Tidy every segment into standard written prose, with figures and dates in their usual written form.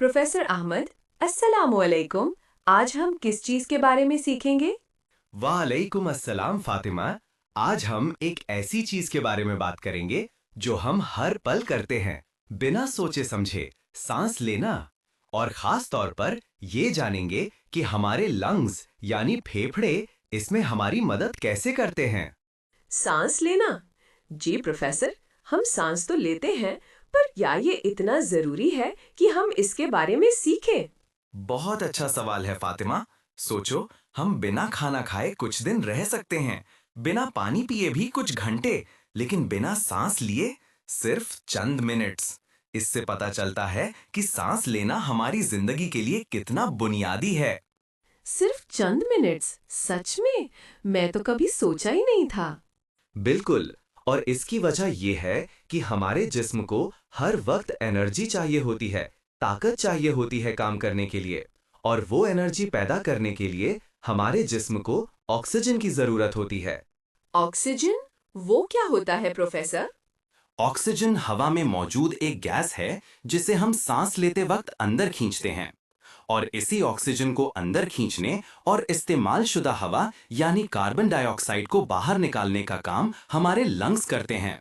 Professor Ahmad, अस्सलामुअलैकुम। आज हम किस चीज के बारे में सीखेंगे? वालेकुम अस्सलाम फातिमा। आज हम एक ऐसी चीज के बारे में बात करेंगे जो हम हर पल करते हैं, बिना सोचे समझे, सांस लेना। और खास तौर पर ये जानेंगे कि हमारे लंग्स यानी फेफड़े इसमें हमारी मदद कैसे करते हैं। सांस लेना। जी प्रोफेसर, हम सांस तो लेते हैं, पर क्या ये इतना जरूरी है कि हम इसके बारे में सीखें? बहुत अच्छा सवाल है फातिमा। सोचो, हम बिना खाना खाए कुछ दिन रह सकते हैं, बिना पानी पिए भी कुछ घंटे, लेकिन बिना सांस लिए सिर्फ चंद मिनट्स। इससे पता चलता है कि सांस लेना हमारी जिंदगी के लिए कितना बुनियादी है। सिर्फ चंद मिनट्स? सच में? मैं तो कभी सोचा ही नहीं था। बिल्कुल। और इसकी वजह यह है कि हमारे जिस्म को हर वक्त एनर्जी चाहिए होती है, ताकत चाहिए होती है काम करने के लिए। और वो एनर्जी पैदा करने के लिए हमारे जिस्म को ऑक्सीजन की जरूरत होती है। ऑक्सीजन? वो क्या होता है प्रोफेसर? ऑक्सीजन हवा में मौजूद एक गैस है जिसे हम सांस लेते वक्त अंदर खींचते हैं। और इसी ऑक्सीजन को अंदर खींचने और इस्तेमाल शुदा हवा यानी कार्बन डाइऑक्साइड को बाहर निकालने का काम हमारे लंग्स करते हैं।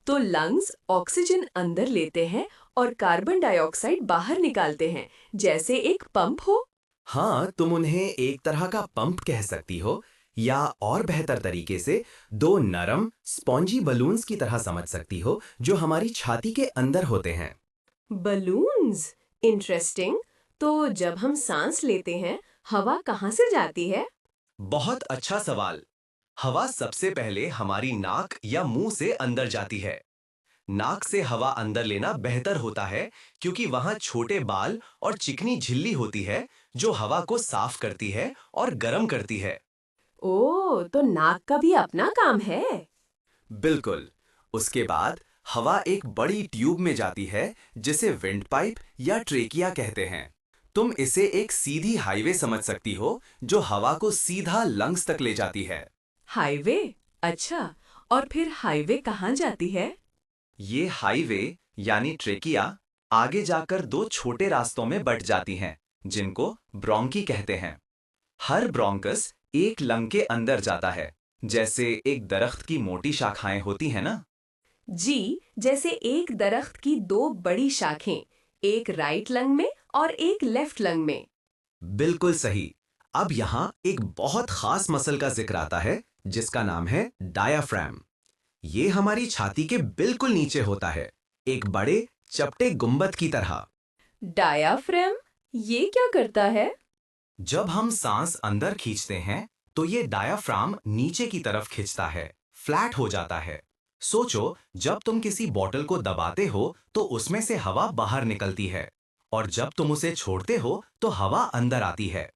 तो लंग्स ऑक्सीजन अंदर लेते हैं और कार्बन डाइऑक्साइड बाहर निकालते हैं, जैसे एक पंप हो। हाँ, तुम उन्हें एक तरह का पंप कह सकती हो, या और बेहतर तरीके से दो नरम स्पॉन्जी बलून्स की तरह समझ सकती हो जो हमारी छाती के अंदर होते हैं। बलून्स? इंटरेस्टिंग। तो जब हम सांस लेते हैं, हवा कहाँ से जाती है? बहुत अच्छा सवाल। हवा सबसे पहले हमारी नाक या मुंह से अंदर जाती है। नाक से हवा अंदर लेना बेहतर होता है क्योंकि वहां छोटे बाल और चिकनी झिल्ली होती है जो हवा को साफ करती है और गर्म करती है। ओह, तो नाक का भी अपना काम है। बिल्कुल। उसके बाद हवा एक बड़ी ट्यूब में जाती है जिसे विंड पाइप या ट्रेकिया कहते हैं। तुम इसे एक सीधी हाईवे समझ सकती हो जो हवा को सीधा लंग्स तक ले जाती है। हाईवे? अच्छा, और फिर हाईवे कहाँ जाती है? ये हाईवे यानी ट्रेकिया आगे जाकर दो छोटे रास्तों में बट जाती हैं, जिनको ब्रोंकी कहते हैं। हर ब्रोंकस एक लंग के अंदर जाता है, जैसे एक दरख्त की मोटी शाखाएं होती हैं ना। जी, जैसे एक दरख्त की दो बड़ी शाखें, एक राइट लंग में और एक लेफ्ट लंग में। बिल्कुल सही। अब यहाँ एक बहुत खास मसल का जिक्र आता है जिसका नाम है डायाफ्राम। ये हमारी छाती के बिल्कुल नीचे होता है, एक बड़े चपटे गुंबद की तरह। डायाफ्राम? ये क्या करता है? जब हम सांस अंदर खींचते हैं तो ये डायाफ्राम नीचे की तरफ खिंचता है, फ्लैट हो जाता है। सोचो, जब तुम किसी बॉटल को दबाते हो तो उसमें से हवा बाहर निकलती है, और जब तुम उसे छोड़ते हो तो हवा अंदर आती है।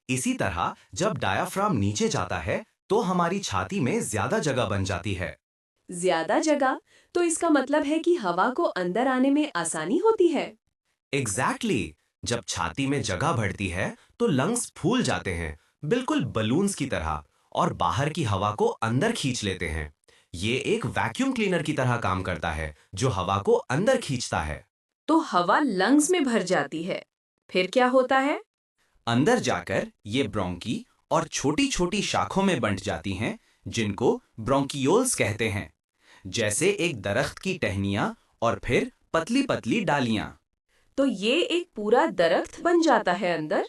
इसी तरह जब डायाफ्राम नीचे जाता है तो हमारी छाती में ज्यादा जगह बन जाती है। ज्यादा जगह? तो इसका मतलब है कि हवा को अंदर आने में आसानी होती है। Exactly exactly। जब छाती में जगह बढ़ती है तो लंग्स फूल जाते हैं, बिल्कुल बलून्स की तरह, और बाहर की हवा को अंदर खींच लेते हैं। ये एक वैक्यूम क्लीनर की तरह काम करता है जो हवा को अंदर खींचता है। तो हवा लंग्स में भर जाती है, फिर क्या होता है? अंदर जाकर ये ब्रोंकी और छोटी छोटी शाखों में बंट जाती हैं, जिनको ब्रोंकियोल्स कहते हैं, जैसे एक दरख्त की टहनियां और फिर पतली पतली डालियां। तो ये एक पूरा दरख्त बन जाता है अंदर।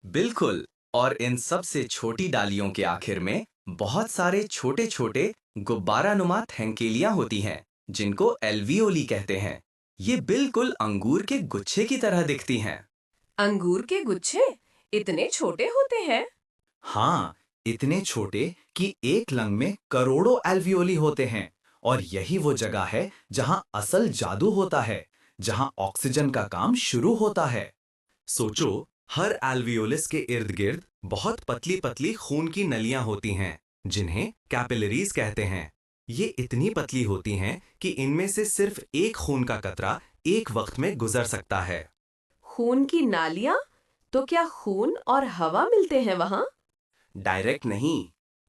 बिल्कुल। और इन सब से छोटी डालियों के आखिर में बहुत सारे छोटे छोटे गुब्बारानुमा थैंकेलियां होती हैं, जिनको एल्वियोली कहते हैं। ये बिल्कुल अंगूर के गुच्छे की तरह दिखती हैं। अंगूर के गुच्छे इतने छोटे होते हैं? हाँ, इतने छोटे कि एक लंग में करोड़ों एल्वियोली होते हैं। और यही वो जगह है जहां असल जादू होता है, जहां ऑक्सीजन का काम शुरू होता है। सोचो, हर एल्वियोलिस के इर्द गिर्द बहुत पतली पतली खून की नलियां होती हैं, जिन्हें कैपिलरीज कहते हैं। ये इतनी पतली होती हैं कि इनमें से सिर्फ एक खून का कतरा एक वक्त में गुजर सकता है। खून की नालियां? तो क्या खून और हवा मिलते हैं वहां? डायरेक्ट नहीं।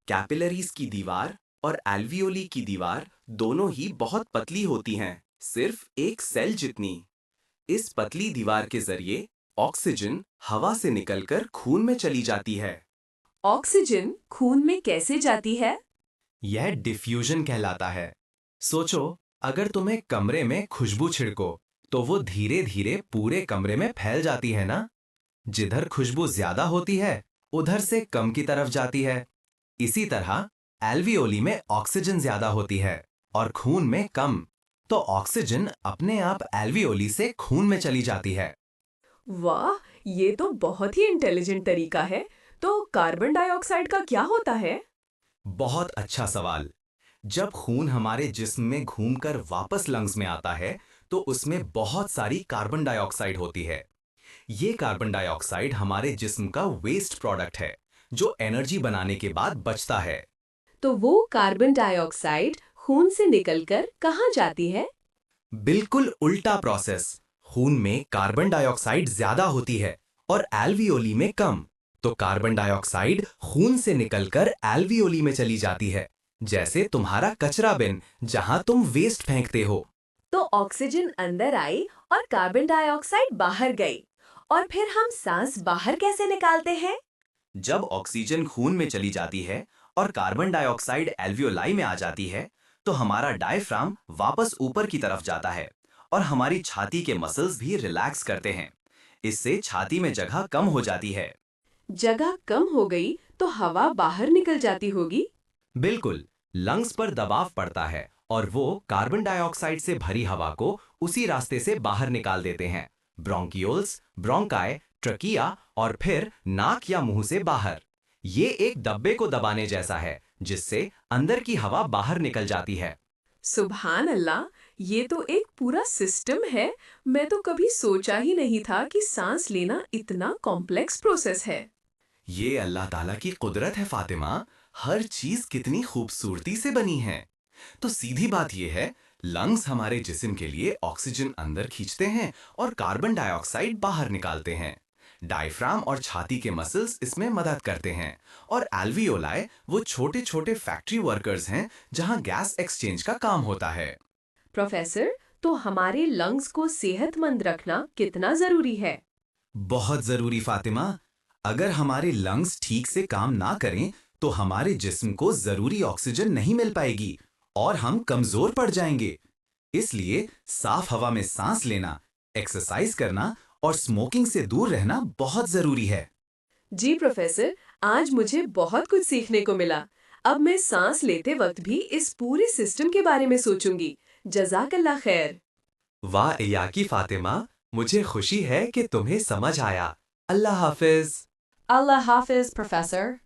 कैपिलरीज की दीवार और एल्वियोली की दीवार दोनों ही बहुत पतली होती हैं, सिर्फ एक सेल जितनी। इस पतली दीवार के जरिए ऑक्सीजन हवा से निकलकर खून में चली जाती है। ऑक्सीजन खून में कैसे जाती है? यह डिफ्यूजन कहलाता है। सोचो, अगर तुम एक कमरे में खुशबू छिड़को तो वो धीरे धीरे पूरे कमरे में फैल जाती है ना। जिधर खुशबू ज्यादा होती है उधर से कम की तरफ जाती है। इसी तरह एल्वियोली में ऑक्सीजन ज्यादा होती है और खून में कम, तो ऑक्सीजन अपने आप एल्वियोली से खून में चली जाती है। वाह, ये तो बहुत ही इंटेलिजेंट तरीका है। तो कार्बन डाइऑक्साइड का क्या होता है? बहुत अच्छा सवाल। जब खून हमारे जिस्म में घूमकर वापस लंग्स में आता है तो उसमें बहुत सारी कार्बन डाइऑक्साइड होती है। ये कार्बन डाइऑक्साइड हमारे जिस्म का वेस्ट प्रोडक्ट है जो एनर्जी बनाने के बाद बचता है। तो वो कार्बन डाइऑक्साइड खून से निकलकर कहाँ जाती है? बिल्कुल उल्टा प्रोसेस। खून में कार्बन डाइऑक्साइड ज्यादा होती है और एल्वियोली में कम, तो कार्बन डाइऑक्साइड खून से निकलकर एल्वियोली में चली जाती है, जैसे तुम्हारा कचरा बिन जहां तुम वेस्ट फेंकते हो। तो ऑक्सीजन अंदर आई और कार्बन डाइऑक्साइड बाहर गई। और फिर हम सांस बाहर कैसे निकालते हैं? जब ऑक्सीजन खून में चली जाती है और कार्बन डाइऑक्साइड एल्वियोलाई में आ जाती है, तो हमारा डायफ्राम वापस ऊपर की तरफ जाता है और हमारी छाती के मसल्स भी रिलैक्स करते हैं। इससे छाती में जगह कम हो जाती है। जगह कम हो गई तो हवा बाहर निकल जाती होगी। बिल्कुल, लंग्स पर दबाव पड़ता है और वो कार्बन डाइऑक्साइड से भरी हवा को उसी रास्ते से बाहर निकाल देते हैं। ब्रोंकियोल्स, ब्रोंकाई, ट्रकिया और फिर नाक या मुंह से बाहर। ये एक डब्बे को दबाने जैसा है जिससे अंदर की हवा बाहर निकल जाती है। सुभान अल्लाह, ये तो एक पूरा सिस्टम है। मैं तो कभी सोचा ही नहीं था कि सांस लेना इतना कॉम्प्लेक्स प्रोसेस है। ये अल्लाह ताला की कुदरत है फातिमा। हर चीज कितनी खूबसूरती से बनी है। तो सीधी बात यह है, लंग्स हमारे जिस्म के लिए ऑक्सीजन अंदर खींचते हैं और कार्बन डाइऑक्साइड बाहर निकालते हैं। डायफ्राम और छाती के मसल्स इसमें मदद करते हैं और एल्वियोलाई वो छोटे छोटे फैक्ट्री वर्कर्स हैं जहां गैस एक्सचेंज का काम होता है। प्रोफेसर, तो हमारे लंग्स को सेहतमंद रखना कितना जरूरी है? बहुत जरूरी फातिमा। अगर हमारे लंग्स ठीक से काम ना करें तो हमारे जिस्म को जरूरी ऑक्सीजन नहीं मिल पाएगी और हम कमजोर पड़ जाएंगे। इसलिए साफ हवा में सांस लेना, एक्सरसाइज करना और स्मोकिंग से दूर रहना बहुत जरूरी है। जी प्रोफेसर, आज मुझे बहुत कुछ सीखने को मिला। अब मैं सांस लेते वक्त भी इस पूरे सिस्टम के बारे में सोचूंगी। जज़ाकल्लाह खैर। वाह याकी फातिमा, मुझे खुशी है कि तुम्हें समझ आया। अल्लाह हाफिज। अल्लाह हाफिज प्रोफेसर।